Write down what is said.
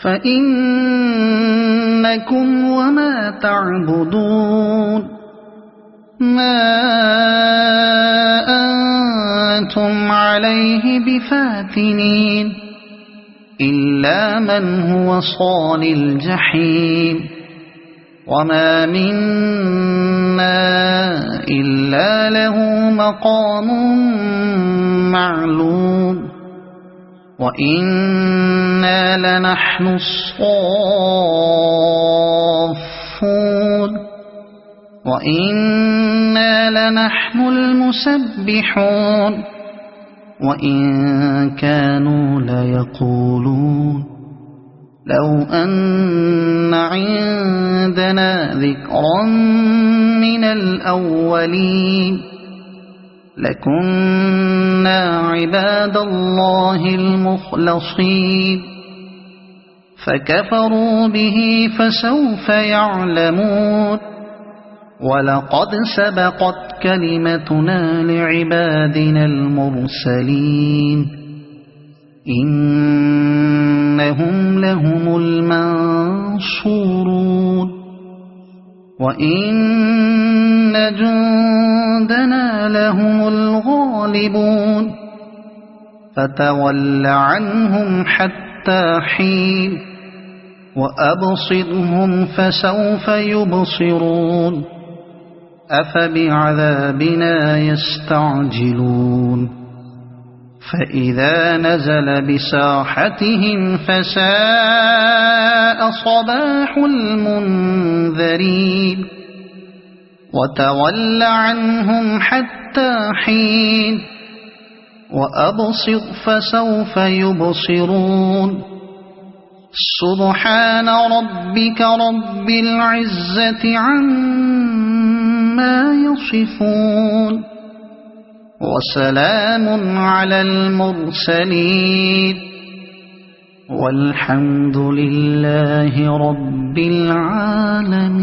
فإنكم وما تعبدون ما أنتم عليه بفاتنين إلا من هو صال الجحيم وما منا إلا له مقام معلوم وإنا لنحن الصافون وإنا لنحن المسبحون وإن كانوا ليقولون لو أن عندنا ذكرا من الأولين لكنا عباد الله المخلصين فكفروا به فسوف يعلمون ولقد سبقت كلمتنا لعبادنا المرسلين إنهم لهم المنصورون وإن جندنا لهم الغالبون فتول عنهم حتى حين وأبصرهم فسوف يبصرون أفبعذابنا يستعجلون فإذا نزل بساحتهم فساء صباح المنذرين وتول عنهم حتى حين وأبصر فسوف يبصرون سبحان ربك رب العزة عما يصفون وسلام على المرسلين والحمد لله رب العالمين.